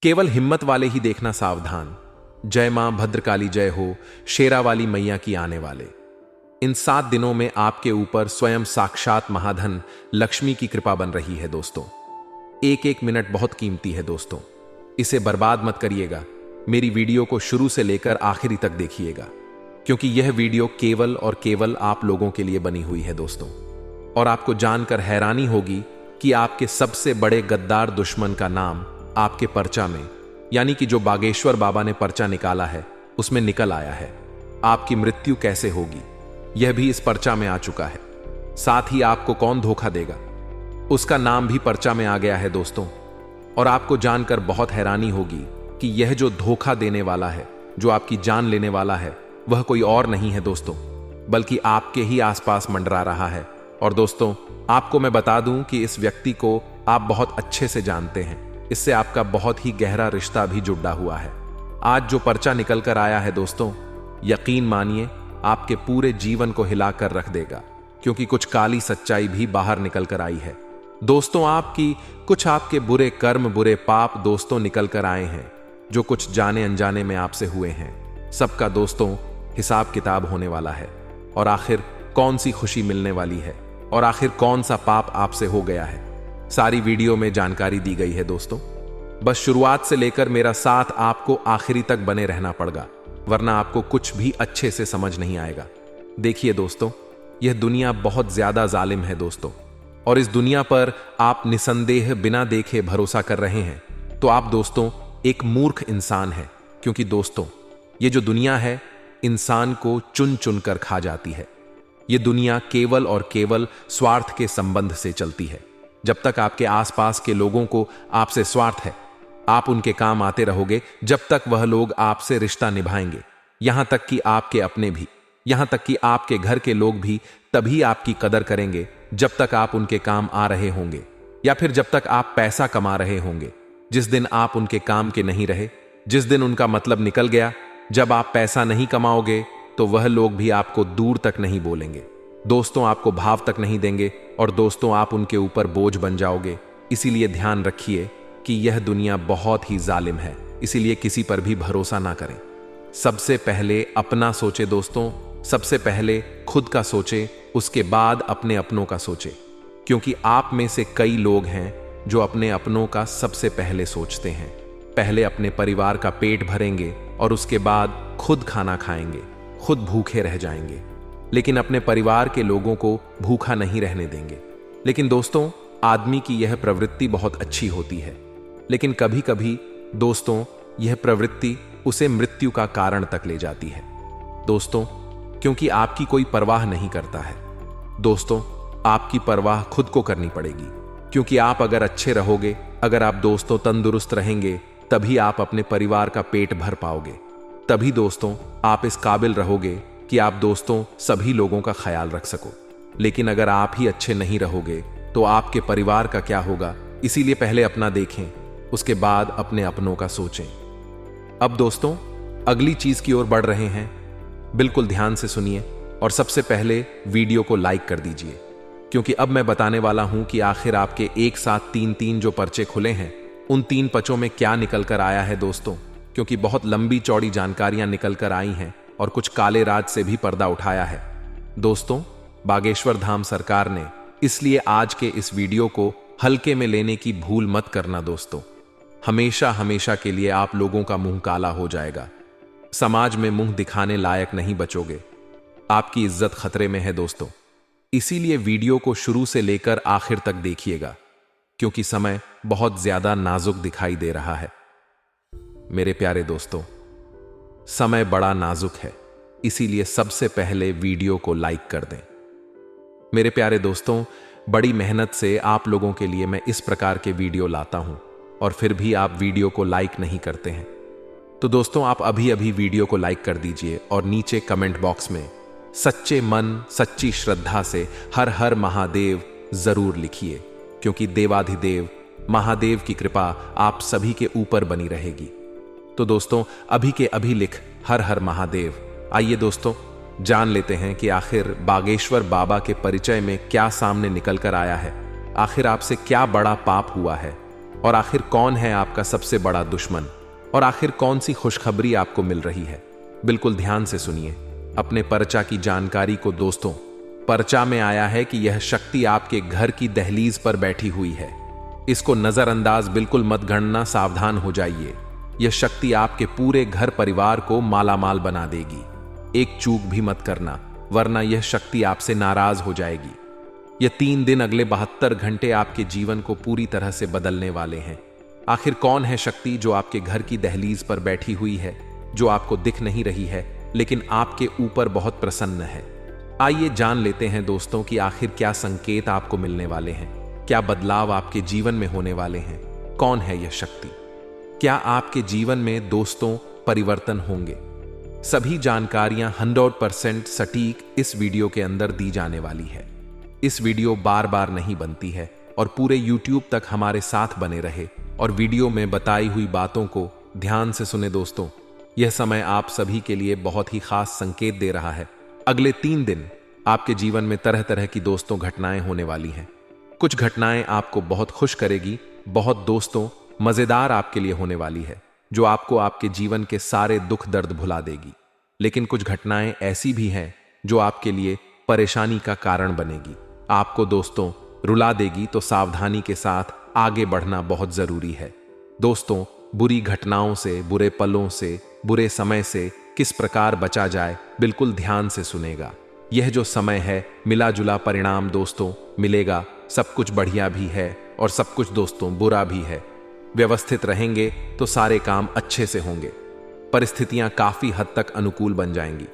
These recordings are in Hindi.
केवल हिम्मत वाले ही देखना सावधान। जय मां भद्रकाली जय हो, शेरा वाली मैया की आने वाले। इन 7 दिनों में आपके ऊपर स्वयं साक्षात महाधन लक्ष्मी की कृपा बन रही है दोस्तों। एक एक मिनट बहुत कीमती है दोस्तों, इसे बर्बाद मत करिएगा। मेरी वीडियो को शुरू से लेकर आखिरी तक देखिएगा, क्योंकि यह वीडियो केवल और केवल आप लोगों के लिए बनी हुई है दोस्तों। और आपको जानकर हैरानी होगी कि आपके सबसे बड़े गद्दार दुश्मन का नाम आपके पर्चा में, यानी कि जो बागेश्वर बाबा ने पर्चा निकाला है उसमें निकल आया है। आपकी मृत्यु कैसे होगी यह भी इस पर्चा में आ चुका है। साथ ही आपको कौन धोखा देगा उसका नाम भी पर्चा में आ गया है दोस्तों। और आपको जानकर बहुत हैरानी होगी कि यह जो धोखा देने वाला है, जो आपकी जान लेने वाला है, वह कोई और नहीं है दोस्तों, बल्कि आपके ही आसपास मंडरा रहा है। और दोस्तों आपको मैं बता दूं कि इस व्यक्ति को आप बहुत अच्छे से जानते हैं, इससे आपका बहुत ही गहरा रिश्ता भी जुड़ा हुआ है। आज जो पर्चा निकल कर आया है दोस्तों, यकीन मानिए आपके पूरे जीवन को हिलाकर रख देगा, क्योंकि कुछ काली सच्चाई भी बाहर निकल कर आई है दोस्तों। आपके बुरे कर्म, बुरे पाप दोस्तों निकल कर आए हैं, जो कुछ जाने अनजाने में आपसे हुए हैं। सबका दोस्तों हिसाब किताब होने वाला है। और आखिर कौन सी खुशी मिलने वाली है, और आखिर कौन सा पाप आपसे हो गया है, सारी वीडियो में जानकारी दी गई है दोस्तों। बस शुरुआत से लेकर मेरा साथ आपको आखिरी तक बने रहना पड़ेगा, वरना आपको कुछ भी अच्छे से समझ नहीं आएगा। देखिए दोस्तों, यह दुनिया बहुत ज्यादा जालिम है दोस्तों, और इस दुनिया पर आप निसंदेह बिना देखे भरोसा कर रहे हैं तो आप दोस्तों एक मूर्ख इंसान है। क्योंकि दोस्तों ये जो दुनिया है इंसान को चुन चुन कर खा जाती है। ये दुनिया केवल और केवल स्वार्थ के संबंध से चलती है। जब तक आपके आसपास के लोगों को आपसे स्वार्थ है, आप उनके काम आते रहोगे, जब तक वह लोग आपसे रिश्ता निभाएंगे। यहां तक कि आपके अपने भी, यहां तक कि आपके घर के लोग भी तभी आपकी कदर करेंगे जब तक आप उनके काम आ रहे होंगे, या फिर जब तक आप पैसा कमा रहे होंगे। जिस दिन आप उनके काम के नहीं रहे, जिस दिन उनका मतलब निकल गया, जब आप पैसा नहीं कमाओगे, तो वह लोग भी आपको दूर तक नहीं बोलेंगे दोस्तों, आपको भाव तक नहीं देंगे, और दोस्तों आप उनके ऊपर बोझ बन जाओगे। इसीलिए ध्यान रखिए कि यह दुनिया बहुत ही जालिम है, इसीलिए किसी पर भी भरोसा ना करें। सबसे पहले अपना सोचे दोस्तों, सबसे पहले खुद का सोचे, उसके बाद अपने अपनों का सोचे। क्योंकि आप में से कई लोग हैं जो अपने अपनों का सबसे पहले सोचते हैं। पहले अपने परिवार का पेट भरेंगे और उसके बाद खुद खाना खाएंगे, खुद भूखे रह जाएंगे, लेकिन अपने परिवार के लोगों को भूखा नहीं रहने देंगे। लेकिन दोस्तों आदमी की यह प्रवृत्ति बहुत अच्छी होती है, लेकिन कभी कभी दोस्तों यह प्रवृत्ति उसे मृत्यु का कारण तक ले जाती है दोस्तों, क्योंकि आपकी कोई परवाह नहीं करता है। दोस्तों आपकी परवाह खुद को करनी पड़ेगी, क्योंकि आप अगर अच्छे रहोगे, अगर आप दोस्तों तंदुरुस्त रहेंगे, तभी आप अपने परिवार का पेट भर पाओगे। तभी दोस्तों आप इस काबिल रहोगे कि आप दोस्तों सभी लोगों का ख्याल रख सको। लेकिन अगर आप ही अच्छे नहीं रहोगे तो आपके परिवार का क्या होगा। इसीलिए पहले अपना देखें, उसके बाद अपने अपनों का सोचें। अब दोस्तों अगली चीज की ओर बढ़ रहे हैं, बिल्कुल ध्यान से सुनिए और सबसे पहले वीडियो को लाइक कर दीजिए, क्योंकि अब मैं बताने वाला हूं कि आखिर आपके एक साथ 3-3 जो पर्चे खुले हैं, उन 3 पर्चों में क्या निकल कर आया है दोस्तों। क्योंकि बहुत लंबी चौड़ी जानकारियां निकल कर आई हैं और कुछ काले राज से भी पर्दा उठाया है दोस्तों बागेश्वर धाम सरकार ने। इसलिए आज के इस वीडियो को हल्के में लेने की भूल मत करना दोस्तों, हमेशा हमेशा के लिए आप लोगों का मुंह काला हो जाएगा। समाज में मुंह दिखाने लायक नहीं बचोगे, आपकी इज्जत खतरे में है दोस्तों। इसीलिए वीडियो को शुरू से लेकर आखिर तक देखिएगा, क्योंकि समय बहुत ज्यादा नाजुक दिखाई दे रहा है। मेरे प्यारे दोस्तों समय बड़ा नाजुक है, इसीलिए सबसे पहले वीडियो को लाइक कर दें। मेरे प्यारे दोस्तों बड़ी मेहनत से आप लोगों के लिए मैं इस प्रकार के वीडियो लाता हूं, और फिर भी आप वीडियो को लाइक नहीं करते हैं। तो दोस्तों आप अभी अभी वीडियो को लाइक कर दीजिए और नीचे कमेंट बॉक्स में सच्चे मन सच्ची श्रद्धा से हर हर महादेव जरूर लिखिए, क्योंकि देवाधिदेव महादेव की कृपा आप सभी के ऊपर बनी रहेगी। तो दोस्तों अभी के अभी लिख हर हर महादेव। आइए दोस्तों जान लेते हैं कि आखिर बागेश्वर बाबा के परिचय में क्या सामने निकल कर आया है, आखिर आपसे क्या बड़ा पाप हुआ है। और आखिर कौन है आपका सबसे बड़ा दुश्मन, और आखिर कौन सी खुशखबरी आपको मिल रही है। बिल्कुल ध्यान से सुनिए अपने पर्चा की जानकारी को दोस्तों। पर्चा में आया है कि यह शक्ति आपके घर की दहलीज पर बैठी हुई है। इसको नजरअंदाज बिल्कुल मत गणना, सावधान हो जाइए। यह शक्ति आपके पूरे घर परिवार को मालामाल बना देगी। एक चूक भी मत करना, वरना यह शक्ति आपसे नाराज हो जाएगी। यह 3 दिन अगले 72 घंटे आपके जीवन को पूरी तरह से बदलने वाले हैं। आखिर कौन है शक्ति जो आपके घर की दहलीज पर बैठी हुई है, जो आपको दिख नहीं रही है लेकिन आपके ऊपर बहुत प्रसन्न है। आइए जान लेते हैं दोस्तों कि आखिर क्या संकेत आपको मिलने वाले हैं, क्या बदलाव आपके जीवन में होने वाले हैं। कौन है यह शक्ति? क्या आपके जीवन में दोस्तों परिवर्तन होंगे? सभी जानकारियां 100% सटीक इस वीडियो के अंदर दी जाने वाली है। इस वीडियो बार बार नहीं बनती है और पूरे YouTube तक हमारे साथ बने रहे और वीडियो में बताई हुई बातों को ध्यान से सुने दोस्तों। यह समय आप सभी के लिए बहुत ही खास संकेत दे रहा है। अगले 3 दिन आपके जीवन में तरह तरह की दोस्तों घटनाएं होने वाली हैं। कुछ घटनाएं आपको बहुत खुश करेगी, बहुत दोस्तों मजेदार आपके लिए होने वाली है, जो आपको आपके जीवन के सारे दुख दर्द भुला देगी। लेकिन कुछ घटनाएं ऐसी भी हैं जो आपके लिए परेशानी का कारण बनेगी, आपको दोस्तों रुला देगी। तो सावधानी के साथ आगे बढ़ना बहुत जरूरी है दोस्तों। बुरी घटनाओं से, बुरे पलों से, बुरे समय से किस प्रकार बचा जाए, बिल्कुल ध्यान से सुनेगा। यह जो समय है मिला जुला परिणाम दोस्तों मिलेगा। सब कुछ बढ़िया भी है और सब कुछ दोस्तों बुरा भी है। व्यवस्थित रहेंगे तो सारे काम अच्छे से होंगे। परिस्थितियां काफी हद तक अनुकूल बन जाएंगी।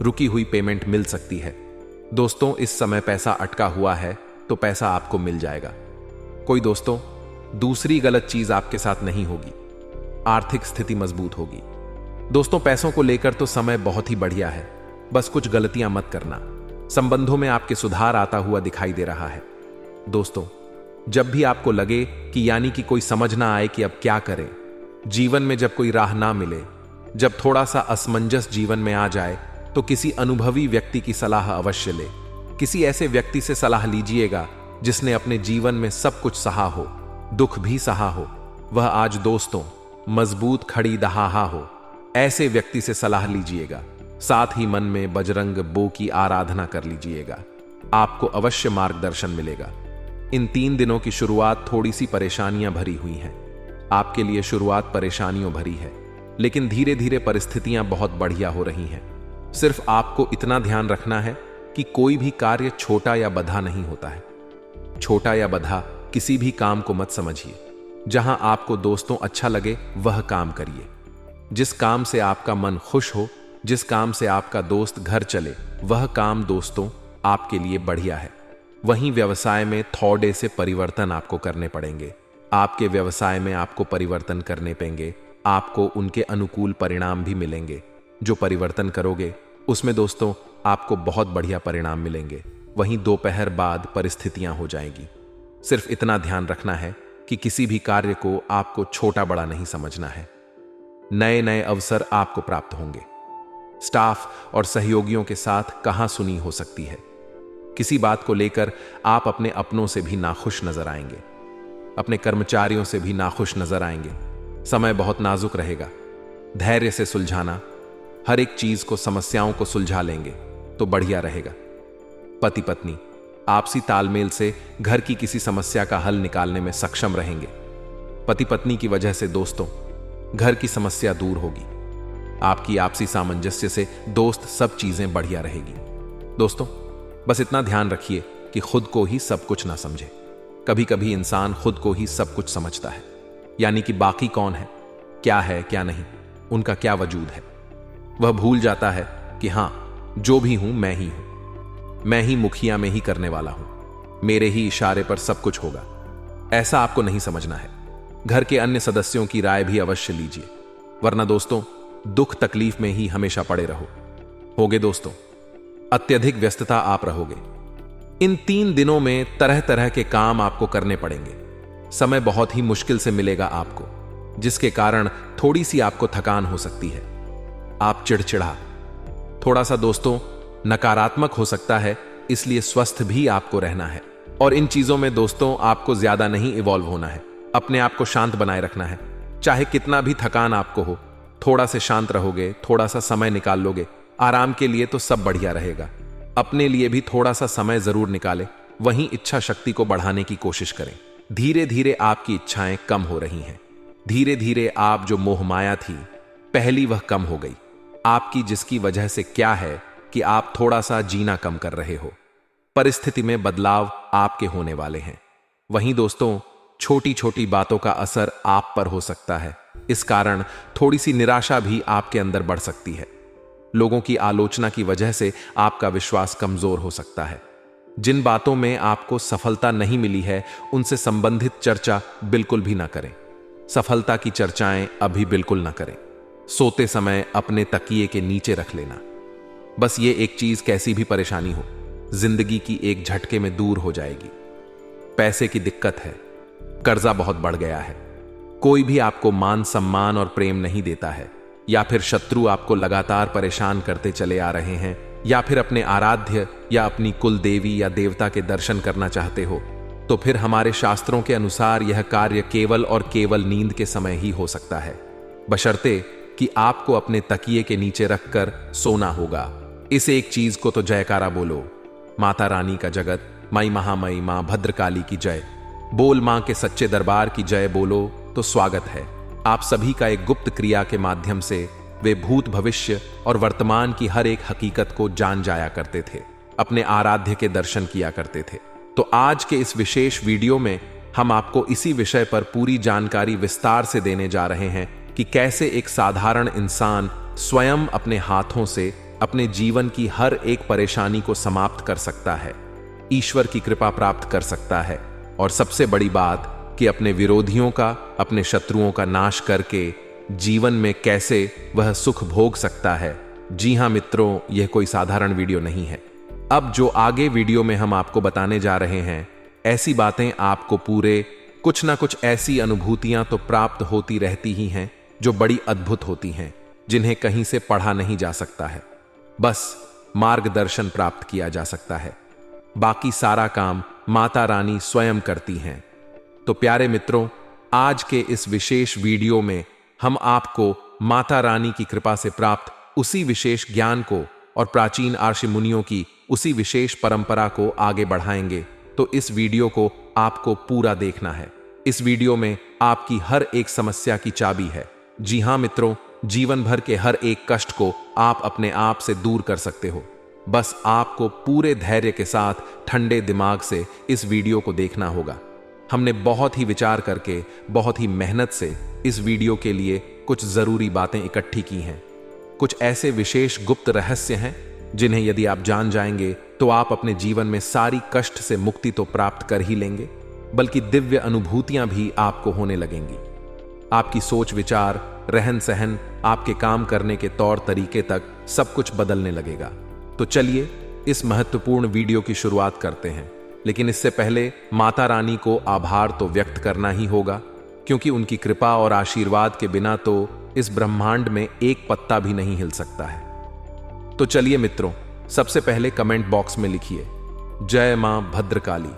रुकी हुई पेमेंट मिल सकती है दोस्तों। इस समय पैसा अटका हुआ है तो पैसा आपको मिल जाएगा। कोई दोस्तों दूसरी गलत चीज आपके साथ नहीं होगी। आर्थिक स्थिति मजबूत होगी दोस्तों। पैसों को लेकर तो समय बहुत ही बढ़िया है, बस कुछ गलतियां मत करना। संबंधों में आपके सुधार आता हुआ दिखाई दे रहा है दोस्तों। जब भी आपको लगे कि यानी कि कोई समझ ना आए कि अब क्या करें, जीवन में जब कोई राह ना मिले, जब थोड़ा सा असमंजस जीवन में आ जाए, तो किसी अनुभवी व्यक्ति की सलाह अवश्य ले। किसी ऐसे व्यक्ति से सलाह लीजिएगा जिसने अपने जीवन में सब कुछ सहा हो, दुख भी सहा हो। वह आज दोस्तों मजबूत खड़ी दहाहा हो। ऐसे व्यक्ति से सलाह लीजिएगा। साथ ही मन में बजरंग बो की आराधना कर लीजिएगा। आपको अवश्य मार्गदर्शन मिलेगा। इन 3 दिनों की शुरुआत थोड़ी सी परेशानियां भरी हुई हैं। आपके लिए शुरुआत परेशानियों भरी है, लेकिन धीरे धीरे परिस्थितियां बहुत बढ़िया हो रही हैं। सिर्फ आपको इतना ध्यान रखना है कि कोई भी कार्य छोटा या बधा नहीं होता है। छोटा या बधा किसी भी काम को मत समझिए। जहां आपको दोस्तों अच्छा लगे वह काम करिए। जिस काम से आपका मन खुश हो, जिस काम से आपका दोस्त घर चले, वह काम दोस्तों आपके लिए बढ़िया है। वहीं व्यवसाय में थोड़े से परिवर्तन आपको करने पड़ेंगे। आपके व्यवसाय में आपको परिवर्तन करने पेंगे। आपको उनके अनुकूल परिणाम भी मिलेंगे। जो परिवर्तन करोगे उसमें दोस्तों आपको बहुत बढ़िया परिणाम मिलेंगे। वहीं दोपहर बाद परिस्थितियां हो जाएंगी। सिर्फ इतना ध्यान रखना है कि किसी भी कार्य को आपको छोटा बड़ा नहीं समझना है। नए नए अवसर आपको प्राप्त होंगे। स्टाफ और सहयोगियों के साथ कहासुनी हो सकती है। किसी बात को लेकर आप अपने अपनों से भी नाखुश नजर आएंगे, अपने कर्मचारियों से भी नाखुश नजर आएंगे। समय बहुत नाजुक रहेगा। धैर्य से सुलझाना, हर एक चीज को, समस्याओं को सुलझा लेंगे तो बढ़िया रहेगा। पति पत्नी आपसी तालमेल से घर की किसी समस्या का हल निकालने में सक्षम रहेंगे। पति पत्नी की वजह से दोस्तों घर की समस्या दूर होगी। आपकी आपसी सामंजस्य से दोस्त सब चीजें बढ़िया रहेगी। दोस्तों बस इतना ध्यान रखिए कि खुद को ही सब कुछ ना समझे। कभी कभी इंसान खुद को ही सब कुछ समझता है, यानी कि बाकी कौन है क्या नहीं, उनका क्या वजूद है। वह भूल जाता है कि हां, जो भी हूं मैं ही हूं। मैं ही मुखिया में ही करने वाला हूं। मेरे ही इशारे पर सब कुछ होगा। ऐसा आपको नहीं समझना है। घर के अन्य सदस्यों की राय भी अवश्य लीजिए, वरना दोस्तों दुख तकलीफ में ही हमेशा पड़े होगे दोस्तों। अत्यधिक व्यस्तता आप रहोगे। इन 3 दिनों में तरह तरह के काम आपको करने पड़ेंगे। समय बहुत ही मुश्किल से मिलेगा आपको, जिसके कारण थोड़ी सी आपको थकान हो सकती है। आप चिड़चिड़ा, थोड़ा सा दोस्तों नकारात्मक हो सकता है, इसलिए स्वस्थ भी आपको रहना है। और इन चीजों में दोस्तों आपको ज्यादा नहीं इवॉल्व होना है। अपने आप को शांत बनाए रखना है। चाहे कितना भी थकान आपको हो, थोड़ा से शांत रहोगे, थोड़ा सा समय निकाल लोगे आराम के लिए तो सब बढ़िया रहेगा। अपने लिए भी थोड़ा सा समय जरूर निकालें, वहीं इच्छा शक्ति को बढ़ाने की कोशिश करें। धीरे धीरे आपकी इच्छाएं कम हो रही हैं। धीरे धीरे आप जो मोह माया थी पहली वह कम हो गई आपकी, जिसकी वजह से क्या है कि आप थोड़ा सा जीना कम कर रहे हो। परिस्थिति में बदलाव आपके होने वाले हैं। वहीं दोस्तों, छोटी छोटी बातों का असर आप पर हो सकता है। इस कारण थोड़ी सी निराशा भी आपके अंदर बढ़ सकती है। लोगों की आलोचना की वजह से आपका विश्वास कमजोर हो सकता है। जिन बातों में आपको सफलता नहीं मिली है उनसे संबंधित चर्चा बिल्कुल भी ना करें। सफलता की चर्चाएं अभी बिल्कुल ना करें। सोते समय अपने तकिए के नीचे रख लेना। बस ये एक चीज कैसी भी परेशानी हो, जिंदगी की एक झटके में दूर हो जाएगी। पैसे की दिक्कत है, कर्जा बहुत बढ़ गया है, कोई भी आपको मान सम्मान और प्रेम नहीं देता है, या फिर शत्रु आपको लगातार परेशान करते चले आ रहे हैं, या फिर अपने आराध्य या अपनी कुल देवी या देवता के दर्शन करना चाहते हो, तो फिर हमारे शास्त्रों के अनुसार यह कार्य केवल और केवल नींद के समय ही हो सकता है, बशर्ते कि आपको अपने तकिए के नीचे रखकर सोना होगा। इस एक चीज को तो जयकारा बोलो। माता रानी का जगत, माई महामई मां भद्रकाली की जय। बोल मां के सच्चे दरबार की जय बोलो तो स्वागत है। आप सभी का एक गुप्त क्रिया के माध्यम से वे भूत, भविष्य और वर्तमान की हर एक हकीकत को जान जाया करते थे, अपने आराध्य के दर्शन किया करते थे। तो आज के इस विशेष वीडियो में हम आपको इसी विषय पर पूरी जानकारी विस्तार से देने जा रहे हैं कि कैसे एक साधारण इंसान स्वयं अपने हाथों से अपने जीवन की हर एक परेशानी को समाप्त कर सकता है, ईश्वर की कृपा प्राप्त कर सकता है, और सबसे बड़ी बात कि अपने विरोधियों का, अपने शत्रुओं का नाश करके जीवन में कैसे वह सुख भोग सकता है। जी हां मित्रों, यह कोई साधारण वीडियो नहीं है। अब जो आगे वीडियो में हम आपको बताने जा रहे हैं, ऐसी बातें आपको पूरे कुछ ना कुछ ऐसी अनुभूतियां तो प्राप्त होती रहती ही हैं जो बड़ी अद्भुत होती हैं, जिन्हें कहीं से पढ़ा नहीं जा सकता है, बस मार्गदर्शन प्राप्त किया जा सकता है। बाकी सारा काम माता रानी स्वयं करती हैं। तो प्यारे मित्रों, आज के इस विशेष वीडियो में हम आपको माता रानी की कृपा से प्राप्त उसी विशेष ज्ञान को और प्राचीन ऋषि मुनियों की उसी विशेष परंपरा को आगे बढ़ाएंगे। तो इस वीडियो को आपको पूरा देखना है। इस वीडियो में आपकी हर एक समस्या की चाबी है। जी हां मित्रों, जीवन भर के हर एक कष्ट को आप अपने आप से दूर कर सकते हो। बस आपको पूरे धैर्य के साथ ठंडे दिमाग से इस वीडियो को देखना होगा। हमने बहुत ही विचार करके, बहुत ही मेहनत से इस वीडियो के लिए कुछ जरूरी बातें इकट्ठी की हैं। कुछ ऐसे विशेष गुप्त रहस्य हैं जिन्हें यदि आप जान जाएंगे तो आप अपने जीवन में सारी कष्ट से मुक्ति तो प्राप्त कर ही लेंगे, बल्कि दिव्य अनुभूतियां भी आपको होने लगेंगी। आपकी सोच विचार, रहन सहन, आपके काम करने के तौर तरीके तक सब कुछ बदलने लगेगा। तो चलिए इस महत्वपूर्ण वीडियो की शुरुआत करते हैं। लेकिन इससे पहले माता रानी को आभार तो व्यक्त करना ही होगा, क्योंकि उनकी कृपा और आशीर्वाद के बिना तो इस ब्रह्मांड में एक पत्ता भी नहीं हिल सकता है। तो चलिए मित्रों, सबसे पहले कमेंट बॉक्स में लिखिए जय मां भद्रकाली।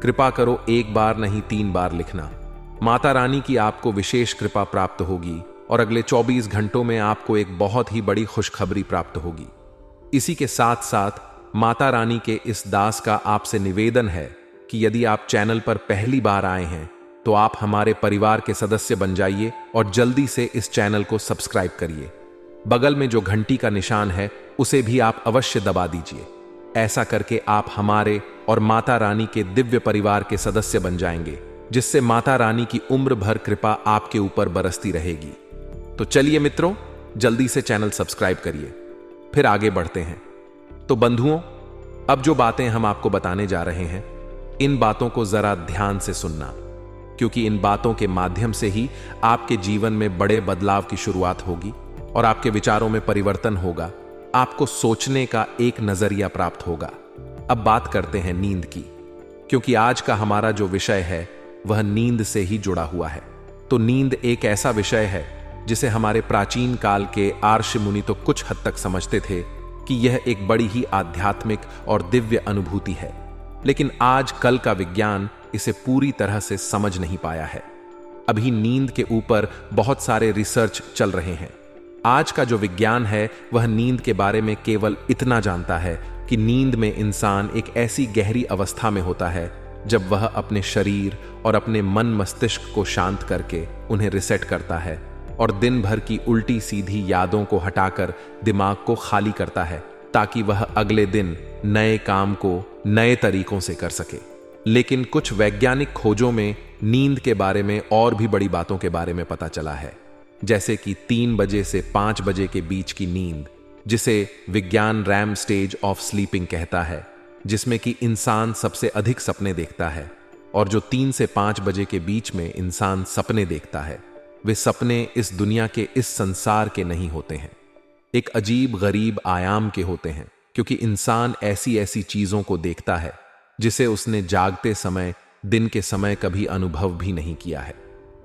कृपा करो, एक बार नहीं 3 बार लिखना। माता रानी की आपको विशेष कृपा प्राप्त होगी और अगले 24 घंटों में आपको एक बहुत ही बड़ी खुशखबरी प्राप्त होगी। इसी के साथ साथ माता रानी के इस दास का आपसे निवेदन है कि यदि आप चैनल पर पहली बार आए हैं तो आप हमारे परिवार के सदस्य बन जाइए और जल्दी से इस चैनल को सब्सक्राइब करिए। बगल में जो घंटी का निशान है उसे भी आप अवश्य दबा दीजिए। ऐसा करके आप हमारे और माता रानी के दिव्य परिवार के सदस्य बन जाएंगे, जिससे माता रानी की उम्र भर कृपा आपके ऊपर बरसती रहेगी। तो चलिए मित्रों, जल्दी से चैनल सब्सक्राइब करिए। फिर आगे बढ़ते हैं। तो बंधुओं, अब जो बातें हम आपको बताने जा रहे हैं, इन बातों को जरा ध्यान से सुनना, क्योंकि इन बातों के माध्यम से ही आपके जीवन में बड़े बदलाव की शुरुआत होगी और आपके विचारों में परिवर्तन होगा। आपको सोचने का एक नजरिया प्राप्त होगा। अब बात करते हैं नींद की, क्योंकि आज का हमारा जो विषय है वह नींद से ही जुड़ा हुआ है। तो नींद एक ऐसा विषय है जिसे हमारे प्राचीन काल के ऋषि मुनि तो कुछ हद तक समझते थे कि यह एक बड़ी ही आध्यात्मिक और दिव्य अनुभूति है, लेकिन आज कल का विज्ञान इसे पूरी तरह से समझ नहीं पाया है। अभी नींद के ऊपर बहुत सारे रिसर्च चल रहे हैं। आज का जो विज्ञान है वह नींद के बारे में केवल इतना जानता है कि नींद में इंसान एक ऐसी गहरी अवस्था में होता है जब वह अपने शरीर और अपने मन मस्तिष्क को शांत करके उन्हें रिसेट करता है और दिन भर की उल्टी सीधी यादों को हटाकर दिमाग को खाली करता है, ताकि वह अगले दिन नए काम को नए तरीकों से कर सके। लेकिन कुछ वैज्ञानिक खोजों में नींद के बारे में और भी बड़ी बातों के बारे में पता चला है, जैसे कि 3 बजे से 5 बजे के बीच की नींद, जिसे विज्ञान रैम स्टेज ऑफ स्लीपिंग कहता है, जिसमें कि इंसान सबसे अधिक सपने देखता है। और जो 3 से 5 बजे के बीच में इंसान सपने देखता है, वे सपने इस दुनिया के, इस संसार के नहीं होते हैं, एक अजीब गरीब आयाम के होते हैं, क्योंकि इंसान ऐसी ऐसी चीजों को देखता है जिसे उसने जागते समय, दिन के समय कभी अनुभव भी नहीं किया है।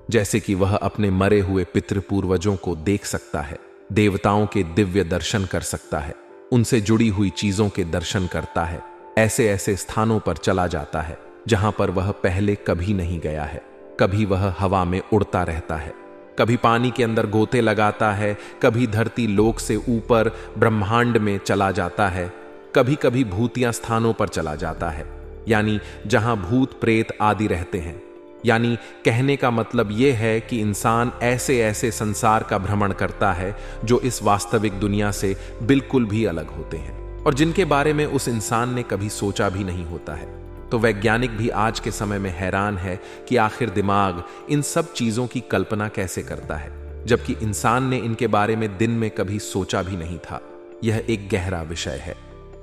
जैसे कि वह अपने मरे हुए पितृ पूर्वजों को देख सकता है, देवताओं के दिव्य दर्शन कर सकता है, उनसे जुड़ी हुई चीजों के दर्शन करता है, ऐसे ऐसे स्थानों पर चला जाता है जहां पर वह पहले कभी नहीं गया है। कभी वह हवा में उड़ता रहता है, कभी पानी के अंदर गोते लगाता है, कभी धरती लोक से ऊपर ब्रह्मांड में चला जाता है, कभी कभी भूतिया स्थानों पर चला जाता है, यानी जहां भूत प्रेत आदि रहते हैं। यानी कहने का मतलब यह है कि इंसान ऐसे ऐसे संसार का भ्रमण करता है जो इस वास्तविक दुनिया से बिल्कुल भी अलग होते हैं और जिनके बारे में उस इंसान ने कभी सोचा भी नहीं होता है। तो वैज्ञानिक भी आज के समय में हैरान है कि आखिर दिमाग इन सब चीजों की कल्पना कैसे करता है, जबकि इंसान ने इनके बारे में दिन में कभी सोचा भी नहीं था। यह एक गहरा विषय है।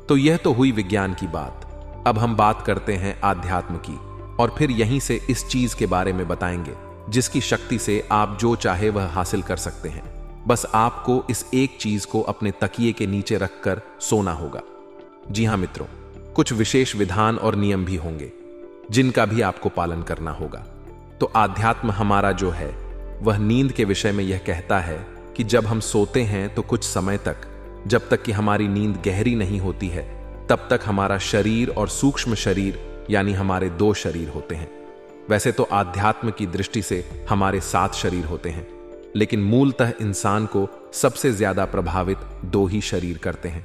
तो यह तो हुई विज्ञान की बात। अब हम बात करते हैं आध्यात्म की, और फिर यहीं से इस चीज के बारे में बताएंगे जिसकी शक्ति से आप जो चाहे वह हासिल कर सकते हैं। बस आपको इस एक चीज को अपने तकिए के नीचे रखकर सोना होगा। जी हां मित्रों, कुछ विशेष विधान और नियम भी होंगे जिनका भी आपको पालन करना होगा। तो आध्यात्म हमारा जो है वह नींद के विषय में यह कहता है कि जब हम सोते हैं तो कुछ समय तक, जब तक कि हमारी नींद गहरी नहीं होती है, तब तक हमारा शरीर और सूक्ष्म शरीर यानी हमारे 2 शरीर होते हैं। वैसे तो आध्यात्म की दृष्टि से हमारे 7 शरीर होते हैं, लेकिन मूलतः इंसान को सबसे ज्यादा प्रभावित 2 ही शरीर करते हैं।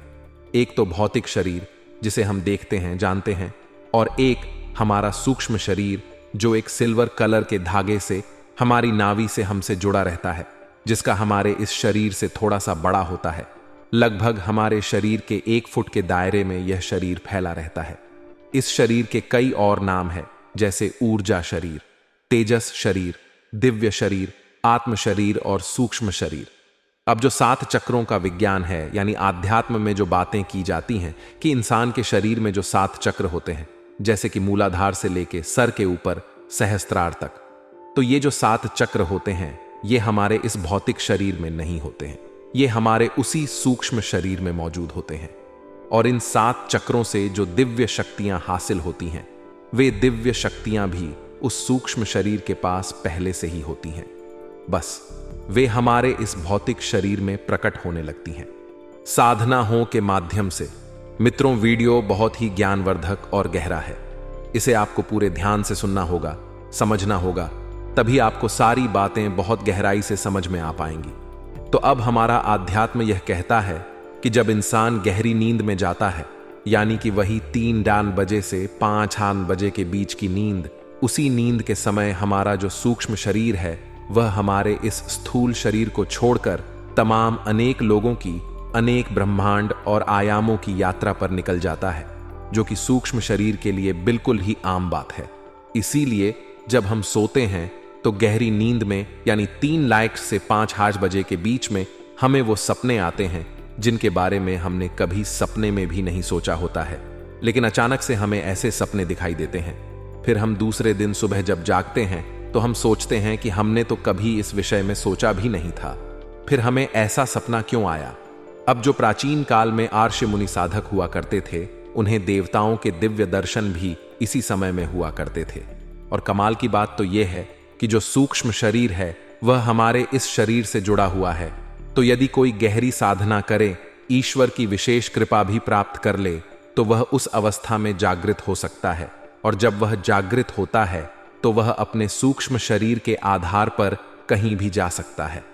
एक तो भौतिक शरीर जिसे हम देखते हैं, जानते हैं, और एक हमारा सूक्ष्म शरीर जो एक सिल्वर कलर के धागे से हमारी नावी से हमसे जुड़ा रहता है, जिसका हमारे इस शरीर से थोड़ा सा बड़ा होता है। लगभग हमारे शरीर के 1 फुट के दायरे में यह शरीर फैला रहता है। इस शरीर के कई और नाम हैं, जैसे ऊर्जा शरीर, तेजस शरीर, दिव्य शरीर, आत्म शरीर और सूक्ष्म शरीर। अब जो 7 चक्रों का विज्ञान है, यानी आध्यात्म में जो बातें की जाती हैं कि इंसान के शरीर में जो 7 चक्र होते हैं, जैसे कि मूलाधार से लेके सर के ऊपर सहस्त्रार तक, तो ये जो 7 चक्र होते हैं ये हमारे इस भौतिक शरीर में नहीं होते हैं, ये हमारे उसी सूक्ष्म शरीर में मौजूद होते हैं। और इन 7 चक्रों से जो दिव्य शक्तियां हासिल होती हैं, वे दिव्य शक्तियां भी उस सूक्ष्म शरीर के पास पहले से ही होती हैं, बस वे हमारे इस भौतिक शरीर में प्रकट होने लगती हैं साधना हो के माध्यम से। मित्रों, वीडियो बहुत ही ज्ञानवर्धक और गहरा है। इसे आपको पूरे ध्यान से सुनना होगा, समझना होगा, तभी आपको सारी बातें बहुत गहराई से समझ में आ पाएंगी। तो अब हमारा आध्यात्म यह कहता है कि जब इंसान गहरी नींद में जाता है, यानी कि वही 3 बजे से 5 बजे के बीच की नींद, उसी नींद के समय हमारा जो सूक्ष्म शरीर है वह हमारे इस स्थूल शरीर को छोड़कर तमाम अनेक लोगों की, अनेक ब्रह्मांड और आयामों की यात्रा पर निकल जाता है, जो कि सूक्ष्म शरीर के लिए बिल्कुल ही आम बात है। इसीलिए जब हम सोते हैं तो गहरी नींद में, यानी 3 से 5 बजे के बीच में, हमें वो सपने आते हैं जिनके बारे में हमने कभी सपने में भी नहीं सोचा होता है, लेकिन अचानक से हमें ऐसे सपने दिखाई देते हैं। फिर हम दूसरे दिन सुबह जब जागते हैं तो हम सोचते हैं कि हमने तो कभी इस विषय में सोचा भी नहीं था, फिर हमें ऐसा सपना क्यों आया। अब जो प्राचीन काल में आर्ष मुनि साधक हुआ करते थे, उन्हें देवताओं के दिव्य दर्शन भी इसी समय में हुआ करते थे। और कमाल की बात तो यह है कि जो सूक्ष्म शरीर है वह हमारे इस शरीर से जुड़ा हुआ है। तो यदि कोई गहरी साधना करे, ईश्वर की विशेष कृपा भी प्राप्त कर ले, तो वह उस अवस्था में जागृत हो सकता है। और जब वह जागृत होता है तो वह अपने सूक्ष्म शरीर के आधार पर कहीं भी जा सकता है।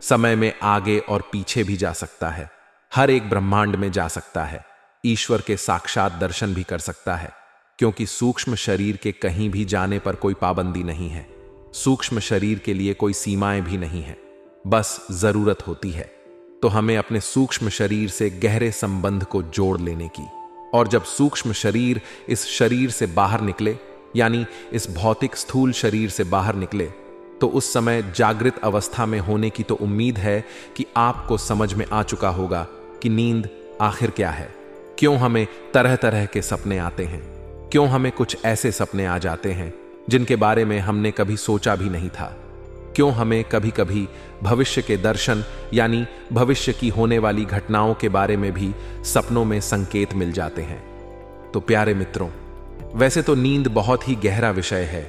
समय में आगे और पीछे भी जा सकता है, हर एक ब्रह्मांड में जा सकता है, ईश्वर के साक्षात दर्शन भी कर सकता है, क्योंकि सूक्ष्म शरीर के कहीं भी जाने पर कोई पाबंदी नहीं है। सूक्ष्म शरीर के लिए कोई सीमाएं भी नहीं है, बस जरूरत होती है तो हमें अपने सूक्ष्म शरीर से गहरे संबंध को जोड़ लेने की। और जब सूक्ष्म शरीर इस शरीर से बाहर निकले, यानी इस भौतिक स्थूल शरीर से बाहर निकले, तो उस समय जागृत अवस्था में होने की तो उम्मीद है कि आपको समझ में आ चुका होगा कि नींद आखिर क्या है, क्यों हमें तरह तरह के सपने आते हैं, क्यों हमें कुछ ऐसे सपने आ जाते हैं जिनके बारे में हमने कभी सोचा भी नहीं था, क्यों हमें कभी कभी भविष्य के दर्शन यानी भविष्य की होने वाली घटनाओं के बारे में भी सपनों में संकेत मिल जाते हैं। तो प्यारे मित्रों, वैसे तो नींद बहुत ही गहरा विषय है,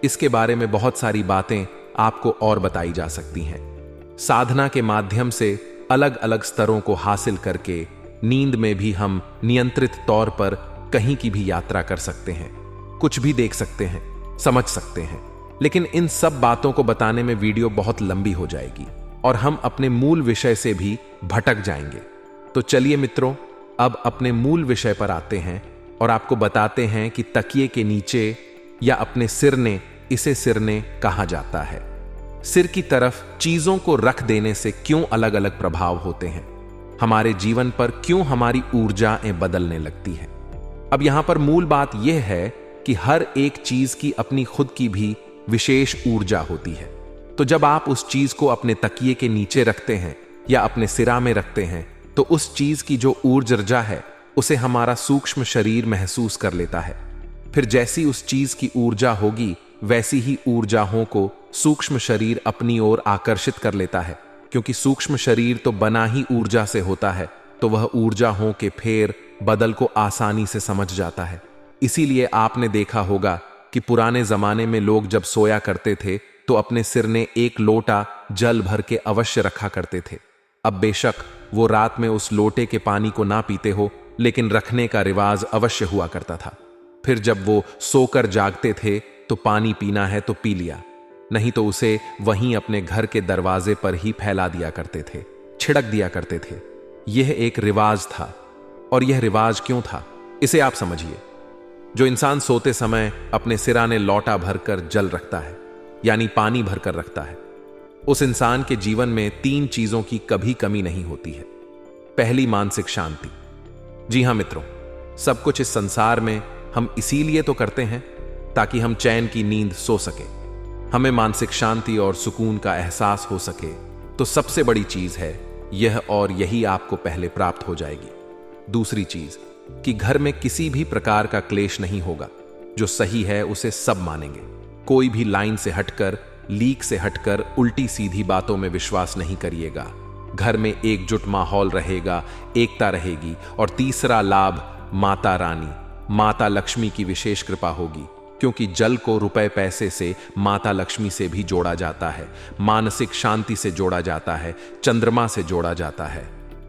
इसके बारे में बहुत सारी बातें आपको और बताई जा सकती हैं। साधना के माध्यम से अलग अलग स्तरों को हासिल करके नींद में भी हम नियंत्रित तौर पर कहीं की भी यात्रा कर सकते हैं, कुछ भी देख सकते हैं, समझ सकते हैं। लेकिन इन सब बातों को बताने में वीडियो बहुत लंबी हो जाएगी और हम अपने मूल विषय से भी भटक जाएंगे। तो चलिए मित्रों, अब अपने मूल विषय पर आते हैं और आपको बताते हैं कि तकिए के नीचे या अपने सिरने, इसे सिरने कहा जाता है। सिर की तरफ चीजों को रख देने से क्यों अलग अलग प्रभाव होते हैं, हमारे जीवन पर क्यों हमारी ऊर्जाएं बदलने लगती है। अब यहां पर मूल बात यह है कि हर एक चीज की अपनी खुद की भी विशेष ऊर्जा होती है। तो जब आप उस चीज को अपने तकिए के नीचे रखते हैं या अपने सिरा में रखते हैं, तो उस चीज की जो ऊर्जा है उसे हमारा सूक्ष्म शरीर महसूस कर लेता है। फिर जैसी उस चीज की ऊर्जा होगी, वैसी ही ऊर्जाओं को सूक्ष्म शरीर अपनी ओर आकर्षित कर लेता है। क्योंकि सूक्ष्म शरीर तो बना ही ऊर्जा से होता है, तो वह ऊर्जाओं के फेर बदल को आसानी से समझ जाता है। इसीलिए आपने देखा होगा कि पुराने जमाने में लोग जब सोया करते थे तो अपने सिरने एक लोटा जल भर के अवश्य रखा करते थे। अब बेशक वो रात में उस लोटे के पानी को ना पीते हो, लेकिन रखने का रिवाज अवश्य हुआ करता था। फिर जब वो सोकर जागते थे तो पानी पीना है तो पी लिया, नहीं तो उसे वहीं अपने घर के दरवाजे पर ही फैला दिया करते थे, छिड़क दिया करते थे। यह एक रिवाज था। और यह रिवाज क्यों था, इसे आप समझिए। जो इंसान सोते समय अपने सिराने लौटा भरकर जल रखता है, यानी पानी भरकर रखता है, उस इंसान के जीवन में 3 चीजों की कभी कमी नहीं होती है। पहली, मानसिक शांति। जी हां मित्रों, सब कुछ इस संसार में हम इसीलिए तो करते हैं ताकि हम चैन की नींद सो सके, हमें मानसिक शांति और सुकून का एहसास हो सके। तो सबसे बड़ी चीज है यह, और यही आपको पहले प्राप्त हो जाएगी। दूसरी चीज कि घर में किसी भी प्रकार का क्लेश नहीं होगा। जो सही है उसे सब मानेंगे, कोई भी लाइन से हटकर, लीक से हटकर उल्टी सीधी बातों में विश्वास नहीं करिएगा। घर में एकजुट माहौल रहेगा, एकता रहेगी। और तीसरा लाभ, माता रानी, माता लक्ष्मी की विशेष कृपा होगी, क्योंकि जल को रुपए पैसे से, माता लक्ष्मी से भी जोड़ा जाता है, मानसिक शांति से जोड़ा जाता है, चंद्रमा से जोड़ा जाता है।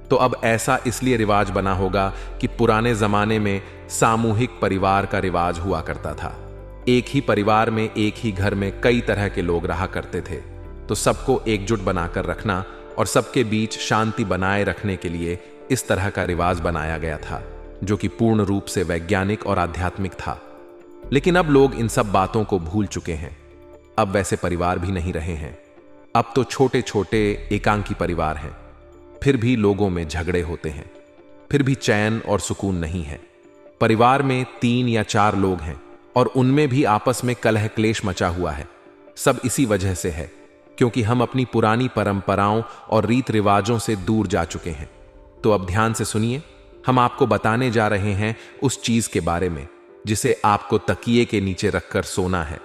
तो अब ऐसा इसलिए रिवाज बना होगा कि पुराने जमाने में सामूहिक परिवार का रिवाज हुआ करता था। एक ही परिवार में, एक ही घर में कई तरह के लोग रहा करते थे। तो सबको एकजुट बनाकर रखना और सबके बीच शांति बनाए रखने के लिए इस तरह का रिवाज बनाया गया था, जो कि पूर्ण रूप से वैज्ञानिक और आध्यात्मिक था। लेकिन अब लोग इन सब बातों को भूल चुके हैं। अब वैसे परिवार भी नहीं रहे हैं। अब तो छोटे छोटे एकांकी परिवार हैं, फिर भी लोगों में झगड़े होते हैं, फिर भी चैन और सुकून नहीं है। परिवार में 3 या 4 लोग हैं और उनमें भी आपस में कलह क्लेश मचा हुआ है। सब इसी वजह से है क्योंकि हम अपनी पुरानी परंपराओं और रीत रिवाजों से दूर जा चुके हैं। तो अब ध्यान से सुनिए, हम आपको बताने जा रहे हैं उस चीज के बारे में जिसे आपको तकिए के नीचे रखकर सोना है।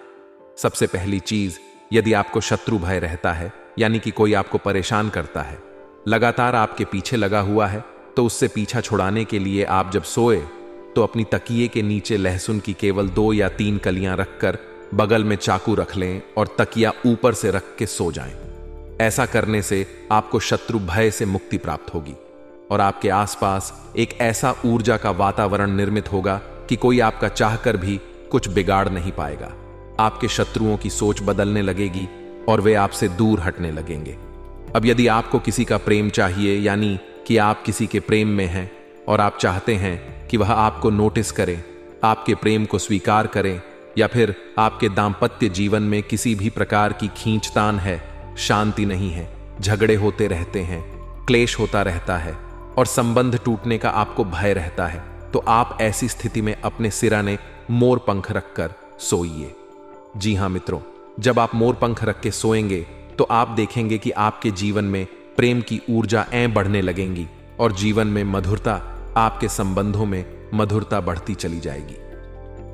सबसे पहली चीज, यदि आपको शत्रु भय रहता है, यानी कि कोई आपको परेशान करता है, लगातार आपके पीछे लगा हुआ है, तो उससे पीछा छुड़ाने के लिए आप जब सोए तो अपनी तकिए के नीचे लहसुन की केवल 2 या 3 कलियां रखकर बगल में चाकू रख लें और तकिया ऊपर से रख के सो जाएं। ऐसा करने से आपको शत्रु भय से मुक्ति प्राप्त होगी और आपके आसपास एक ऐसा ऊर्जा का वातावरण निर्मित होगा कि कोई आपका चाहकर भी कुछ बिगाड़ नहीं पाएगा। आपके शत्रुओं की सोच बदलने लगेगी और वे आपसे दूर हटने लगेंगे। अब यदि आपको किसी का प्रेम चाहिए, यानी कि आप किसी के प्रेम में हैं और आप चाहते हैं कि वह आपको नोटिस करे, आपके प्रेम को स्वीकार करें, या फिर आपके दाम्पत्य जीवन में किसी भी प्रकार की खींचतान है, शांति नहीं है, झगड़े होते रहते हैं, क्लेश होता रहता है और संबंध टूटने का आपको भय रहता है, तो आप ऐसी स्थिति में अपने सिराने मोर पंख रखकर सोइए। जी हां मित्रों, जब आप मोर पंख रख के सोएंगे तो आप देखेंगे कि आपके जीवन में प्रेम की ऊर्जा बढ़ने लगेंगी और जीवन में मधुरता, आपके संबंधों में मधुरता बढ़ती चली जाएगी।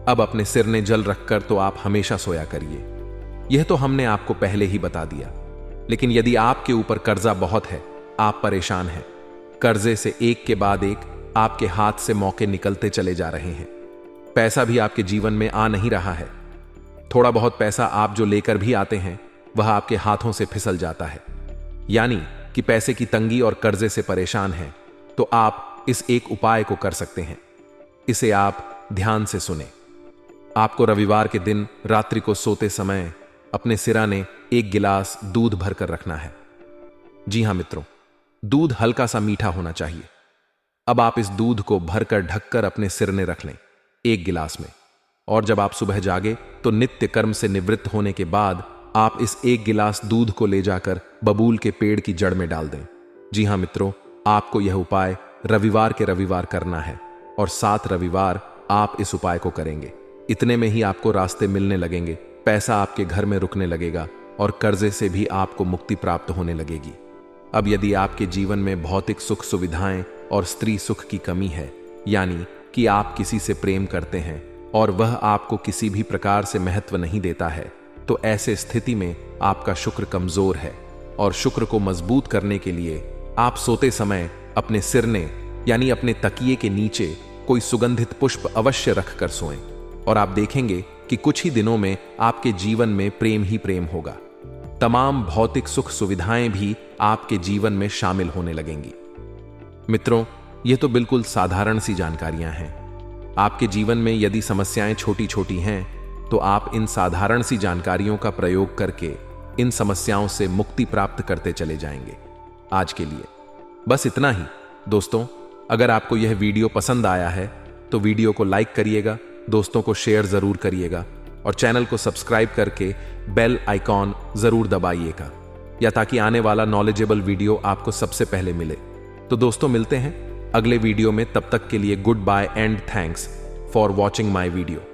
अब अपने सिरने जल रखकर तो आप हमेशा सोया करिए। यह तो हमने आपको पहले ही बता दिया, लेकिन यदि आपके ऊपर कर्जा बहुत है, आप परेशान हैं, कर्जे से एक के बाद एक आपके हाथ से मौके निकलते चले जा रहे हैं, पैसा भी आपके जीवन में आ नहीं रहा है, थोड़ा बहुत पैसा आप जो लेकर भी आते हैं वह आपके हाथों से फिसल जाता है, यानी कि पैसे की तंगी और कर्जे से परेशान हैं, तो आप इस एक उपाय को कर सकते हैं। इसे आप ध्यान से सुने। आपको रविवार के दिन रात्रि को सोते समय अपने सिराने एक गिलास दूध भरकर रखना है। जी हां मित्रों, दूध हल्का सा मीठा होना चाहिए। अब आप इस दूध को भरकर ढककर अपने सिरने रख लें एक गिलास में, और जब आप सुबह जागे तो नित्य कर्म से निवृत्त होने के बाद आप इस एक गिलास दूध को ले जाकर बबूल के पेड़ की जड़ में डाल दें। जी हां मित्रों, आपको यह उपाय रविवार के रविवार करना है और 7 रविवार आप इस उपाय को करेंगे। इतने में ही आपको रास्ते मिलने लगेंगे, पैसा आपके घर में रुकने लगेगा और कर्जे से भी आपको मुक्ति प्राप्त होने लगेगी। अब यदि आपके जीवन में भौतिक सुख सुविधाएं और स्त्री सुख की कमी है, यानी कि आप किसी से प्रेम करते हैं और वह आपको किसी भी प्रकार से महत्व नहीं देता है, तो ऐसे स्थिति में आपका शुक्र कमजोर है और शुक्र को मजबूत करने के लिए आप सोते समय अपने सिरने यानी अपने तकिए के नीचे कोई सुगंधित पुष्प अवश्य रखकर सोएं और आप देखेंगे कि कुछ ही दिनों में आपके जीवन में प्रेम ही प्रेम होगा। तमाम भौतिक सुख सुविधाएं भी आपके जीवन में शामिल होने लगेंगी। मित्रों, यह तो बिल्कुल साधारण सी जानकारियां हैं। आपके जीवन में यदि समस्याएं छोटी छोटी हैं तो आप इन साधारण सी जानकारियों का प्रयोग करके इन समस्याओं से मुक्ति प्राप्त करते चले जाएंगे। आज के लिए बस इतना ही। दोस्तों, अगर आपको यह वीडियो पसंद आया है तो वीडियो को लाइक करिएगा, दोस्तों को शेयर जरूर करिएगा और चैनल को सब्सक्राइब करके बेल आइकॉन जरूर दबाइएगा, या ताकि आने वाला नॉलेजेबल वीडियो आपको सबसे पहले मिले। तो दोस्तों, मिलते हैं अगले वीडियो में। तब तक के लिए goodbye and thanks for watching my video.